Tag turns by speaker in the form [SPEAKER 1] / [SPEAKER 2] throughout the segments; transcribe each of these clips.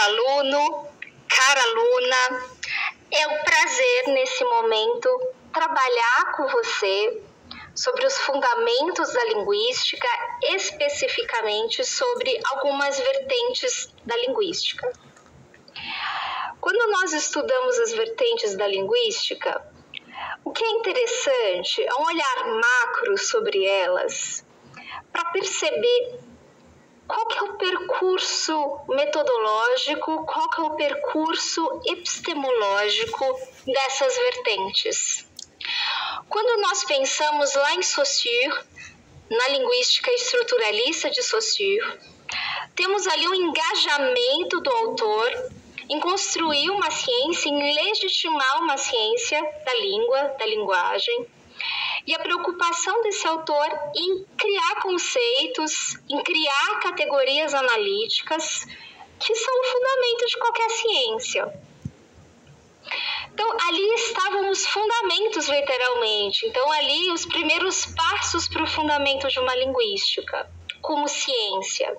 [SPEAKER 1] aluno, cara aluna, é um prazer nesse momento trabalhar com você sobre os fundamentos da linguística, especificamente sobre algumas vertentes da linguística. Quando nós estudamos as vertentes da linguística, o que é interessante é um olhar macro sobre elas, para perceber qual que é o percurso metodológico, qual que é o percurso epistemológico dessas vertentes. Quando nós pensamos lá em Saussure, na linguística estruturalista de Saussure, temos ali um engajamento do autor em construir uma ciência, em legitimar uma ciência da língua, da linguagem, e a preocupação desse autor em criar conceitos, em criar categorias analíticas, que são o fundamento de qualquer ciência. Então, ali estavam os fundamentos, literalmente. Então, ali, os primeiros passos para o fundamento de uma linguística, como ciência.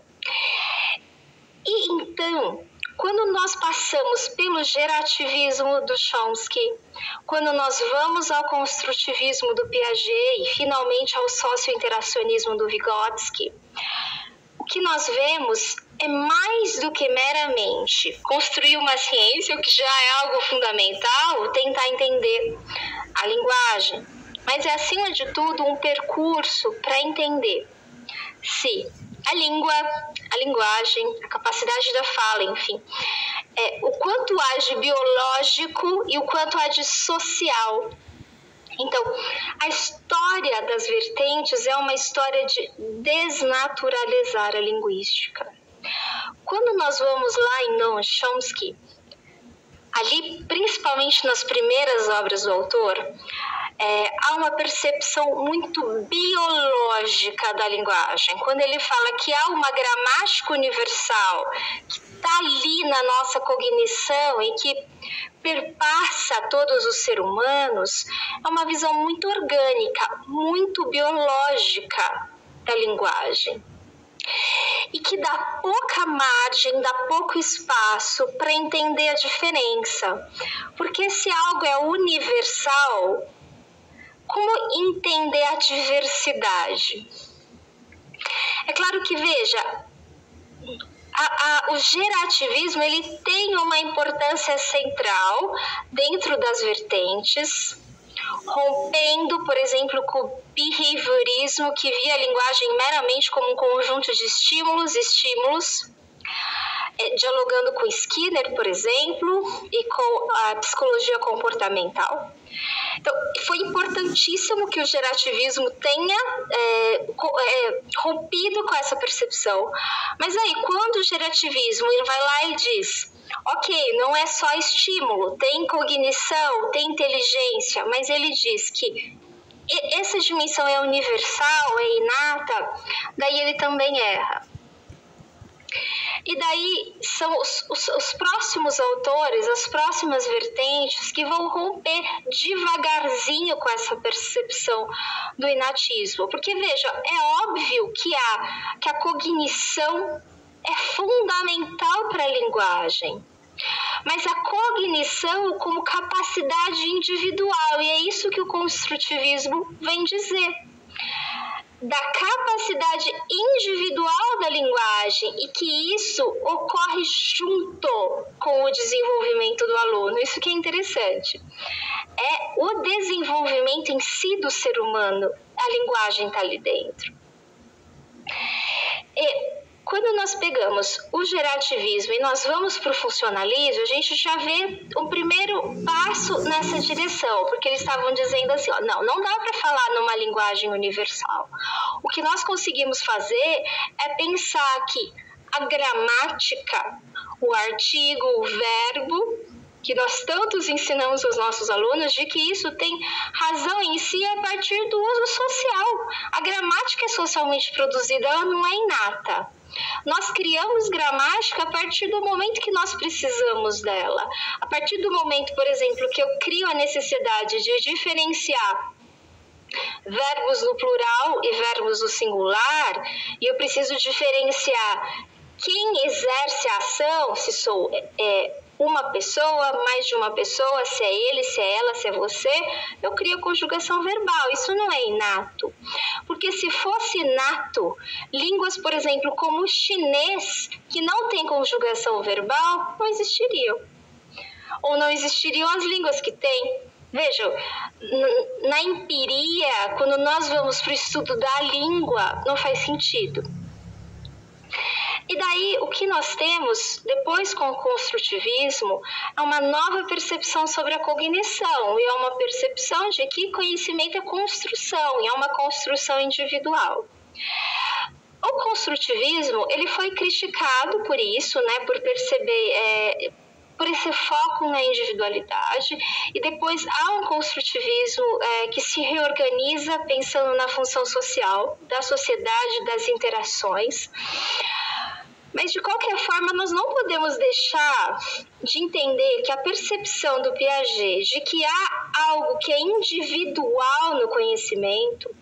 [SPEAKER 1] E, então, quando nós passamos pelo gerativismo do Chomsky, quando nós vamos ao construtivismo do Piaget e, finalmente, ao socio-interacionismo do Vygotsky, o que nós vemos é mais do que meramente construir uma ciência, o que já é algo fundamental, tentar entender a linguagem, mas é, acima de tudo, um percurso para entender se a língua, a linguagem, a capacidade da fala, enfim, o quanto há de biológico e o quanto há de social. Então, a história das vertentes é uma história de desnaturalizar a linguística. Quando nós vamos lá em Noam Chomsky, ali, principalmente nas primeiras obras do autor, há uma percepção muito biológica da linguagem. Quando ele fala que há uma gramática universal que está ali na nossa cognição e que perpassa todos os seres humanos, é uma visão muito orgânica, muito biológica da linguagem. E que dá pouca margem, dá pouco espaço para entender a diferença. Porque se algo é universal, como entender a diversidade? É claro que, veja, o gerativismo ele tem uma importância central dentro das vertentes, rompendo, por exemplo, com o behaviorismo, que via a linguagem meramente como um conjunto de estímulos, dialogando com Skinner, por exemplo, e com a psicologia comportamental. Então, foi importantíssimo que o gerativismo tenha rompido com essa percepção. Mas aí, quando o gerativismo ele vai lá e diz: ok, não é só estímulo, tem cognição, tem inteligência, mas ele diz que essa dimensão é universal, é inata, daí ele também erra. E daí são os próximos autores, as próximas vertentes que vão romper devagarzinho com essa percepção do inatismo. Porque, veja, é óbvio que a cognição é fundamental para a linguagem. Mas a cognição como capacidade individual, e é isso que o construtivismo vem dizer. Da capacidade individual da linguagem e que isso ocorre junto com o desenvolvimento do aluno. Isso que é interessante. É o desenvolvimento em si do ser humano, a linguagem está ali dentro. E quando nós pegamos o gerativismo e nós vamos para o funcionalismo, a gente já vê um primeiro passo nessa direção, porque eles estavam dizendo assim, não dá para falar numa linguagem universal. O que nós conseguimos fazer é pensar que a gramática, o artigo, o verbo, que nós tantos ensinamos aos nossos alunos, de que isso tem razão em si a partir do uso social. A gramática é socialmente produzida, ela não é inata. Nós criamos gramática a partir do momento que nós precisamos dela. A partir do momento, por exemplo, que eu crio a necessidade de diferenciar verbos no plural e verbos no singular, e eu preciso diferenciar quem exerce a ação, se sou uma pessoa, mais de uma pessoa, se é ele, se é ela, se é você, eu crio conjugação verbal. Isso não é inato. Porque se fosse inato, línguas, por exemplo, como o chinês, que não tem conjugação verbal, não existiriam. Ou não existiriam as línguas que têm. Vejam, na empiria, quando nós vamos para o estudo da língua, não faz sentido. E daí, o que nós temos, depois com o construtivismo, é uma nova percepção sobre a cognição, e é uma percepção de que conhecimento é construção, e é uma construção individual. O construtivismo, ele foi criticado por isso, né, por perceber... por esse foco na individualidade, e depois há um construtivismo que se reorganiza pensando na função social, da sociedade, das interações. Mas, de qualquer forma, nós não podemos deixar de entender que a percepção do Piaget de que há algo que é individual no conhecimento,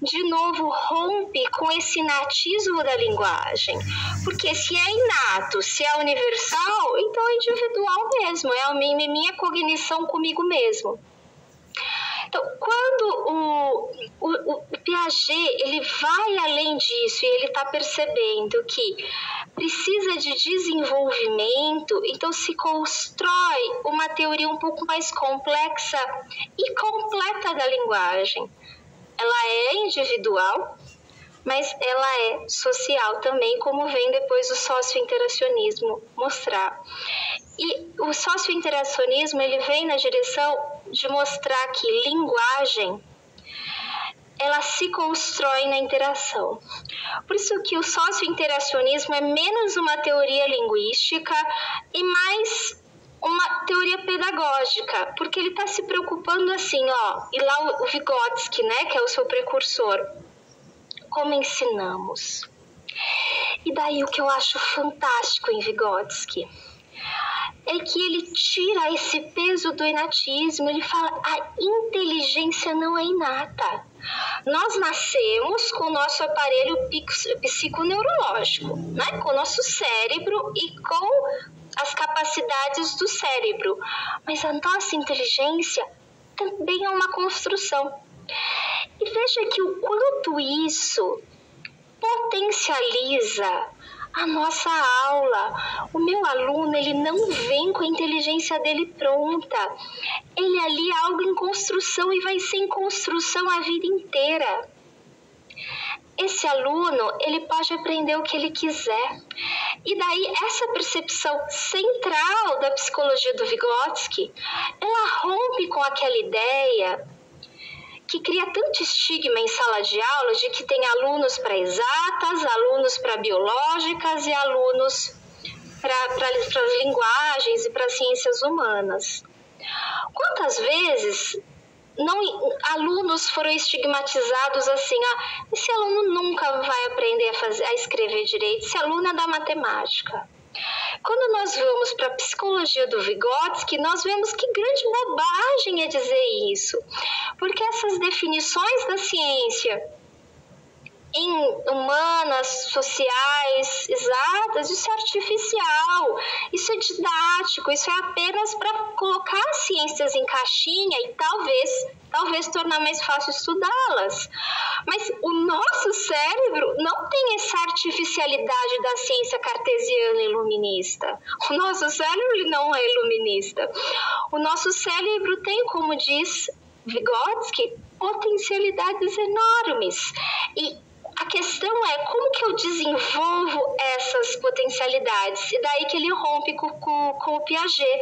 [SPEAKER 1] de novo, rompe com esse inatismo da linguagem. Porque se é inato, se é universal, então é individual mesmo, é a minha cognição comigo mesmo. Então, quando o Piaget ele vai além disso e ele está percebendo que precisa de desenvolvimento, então se constrói uma teoria um pouco mais complexa e completa da linguagem. Ela é individual, mas ela é social também, como vem depois o socio-interacionismo mostrar. E o socio-interacionismo ele vem na direção de mostrar que linguagem ela se constrói na interação. Por isso que o socio-interacionismo é menos uma teoria linguística e mais uma teoria pedagógica, porque ele está se preocupando assim, e lá o Vygotsky, né, que é o seu precursor, como ensinamos. E daí o que eu acho fantástico em Vygotsky é que ele tira esse peso do inatismo, ele fala, a inteligência não é inata. Nós nascemos com o nosso aparelho psiconeurológico, né? Com o nosso cérebro e com as capacidades do cérebro. Mas a nossa inteligência também é uma construção. E veja que o quanto isso potencializa a nossa aula. O meu aluno, ele não vem com a inteligência dele pronta. Ele ali é algo em construção e vai ser em construção a vida inteira. Esse aluno, ele pode aprender o que ele quiser. E daí, essa percepção central da psicologia do Vygotsky, ela rompe com aquela ideia que cria tanto estigma em sala de aula de que tem alunos para exatas, alunos para biológicas e alunos para as linguagens e para as ciências humanas. Quantas vezes alunos foram estigmatizados assim, esse aluno nunca vai aprender a escrever direito, esse aluno é da matemática. Quando nós vamos para a psicologia do Vygotsky, nós vemos que grande bobagem é dizer isso, porque essas definições da ciência em humanas, sociais, exatas, isso é artificial, isso é didático, isso é apenas para colocar as ciências em caixinha e talvez tornar mais fácil estudá-las. Mas o nosso cérebro não tem essa artificialidade da ciência cartesiana iluminista. O nosso cérebro ele não é iluminista. O nosso cérebro tem, como diz Vygotsky, potencialidades enormes. E a questão é como que eu desenvolvo essas potencialidades. E daí que ele rompe com o Piaget.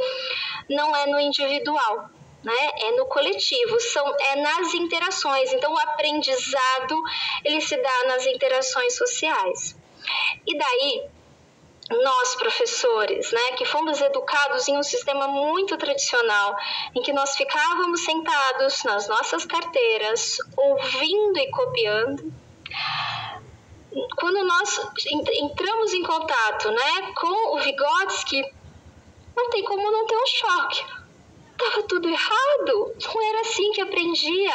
[SPEAKER 1] Não é no individual, né? É no coletivo, é nas interações. Então, o aprendizado ele se dá nas interações sociais. E daí, nós, professores, né, que fomos educados em um sistema muito tradicional, em que nós ficávamos sentados nas nossas carteiras, ouvindo e copiando, quando nós entramos em contato, né, com o Vygotsky, não tem como não ter um choque. Estava tudo errado, não era assim que aprendia.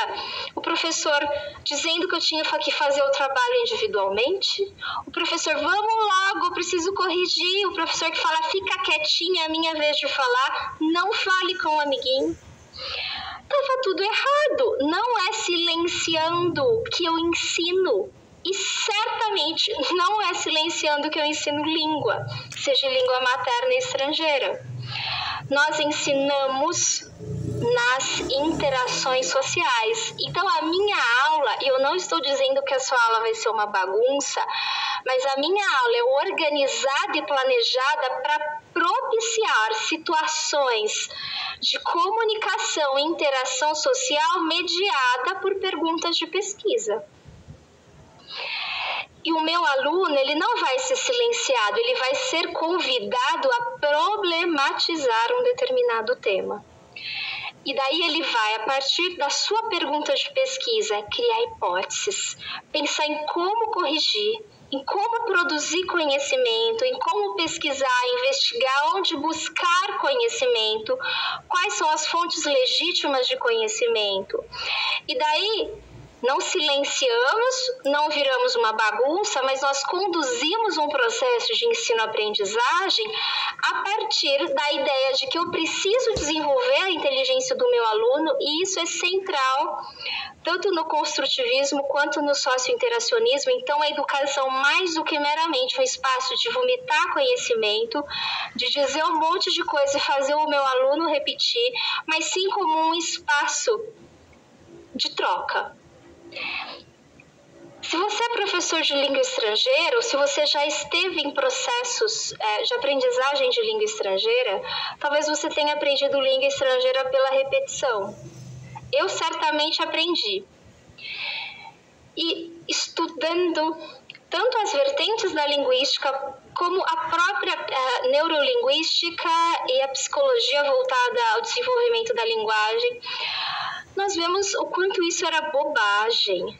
[SPEAKER 1] O professor dizendo que eu tinha que fazer o trabalho individualmente, o professor, vamos logo, eu preciso corrigir, o professor que fala, fica quietinha, é a minha vez de falar, não fale com o amiguinho. Estava tudo errado, não é silenciando que eu ensino. E certamente não é silenciando que eu ensino língua, seja língua materna e estrangeira. Nós ensinamos nas interações sociais. Então, a minha aula, e eu não estou dizendo que a sua aula vai ser uma bagunça, mas a minha aula é organizada e planejada para propiciar situações de comunicação e interação social mediada por perguntas de pesquisa. E o meu aluno, ele não vai ser silenciado, ele vai ser convidado a problematizar um determinado tema. E daí ele vai, a partir da sua pergunta de pesquisa, criar hipóteses, pensar em como corrigir, em como produzir conhecimento, em como pesquisar, investigar, onde buscar conhecimento, quais são as fontes legítimas de conhecimento. E daí não silenciamos, não viramos uma bagunça, mas nós conduzimos um processo de ensino-aprendizagem a partir da ideia de que eu preciso desenvolver a inteligência do meu aluno, e isso é central, tanto no construtivismo quanto no socio-interacionismo. Então, a educação, mais do que meramente um espaço de vomitar conhecimento, de dizer um monte de coisa e fazer o meu aluno repetir, mas sim como um espaço de troca. Se você é professor de língua estrangeira, ou se você já esteve em processos de aprendizagem de língua estrangeira, talvez você tenha aprendido língua estrangeira pela repetição. Eu certamente aprendi. E estudando tanto as vertentes da linguística como a própria neurolinguística e a psicologia voltada ao desenvolvimento da linguagem, nós vemos o quanto isso era bobagem.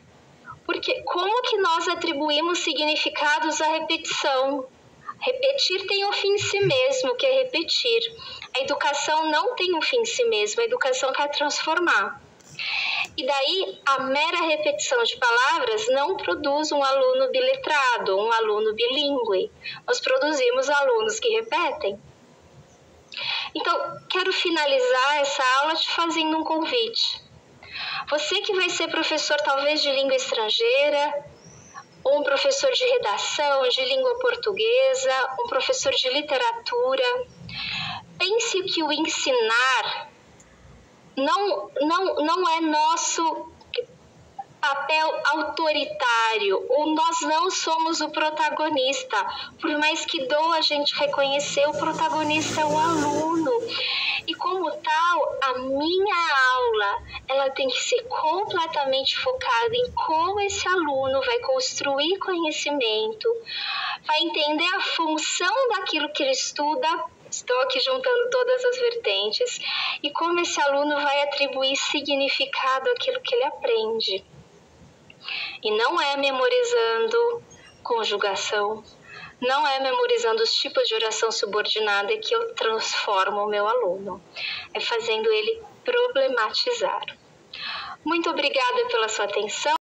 [SPEAKER 1] Porque como que nós atribuímos significados à repetição? Repetir tem um fim em si mesmo, que é repetir. A educação não tem um fim em si mesmo, a educação quer transformar. E daí, a mera repetição de palavras não produz um aluno biletrado, um aluno bilíngue. Nós produzimos alunos que repetem. Então, quero finalizar essa aula te fazendo um convite. Você que vai ser professor talvez de língua estrangeira, ou um professor de redação, de língua portuguesa, um professor de literatura, pense que o ensinar não é nosso papel autoritário, ou nós não somos o protagonista. Por mais que doa a gente reconhecer, o protagonista é o aluno. E como tal, a minha aula, ela tem que ser completamente focada em como esse aluno vai construir conhecimento, vai entender a função daquilo que ele estuda. Estou aqui juntando todas as vertentes, e como esse aluno vai atribuir significado àquilo que ele aprende. E não é memorizando conjugação, não é memorizando os tipos de oração subordinada que eu transformo o meu aluno. É fazendo ele problematizar. Muito obrigada pela sua atenção.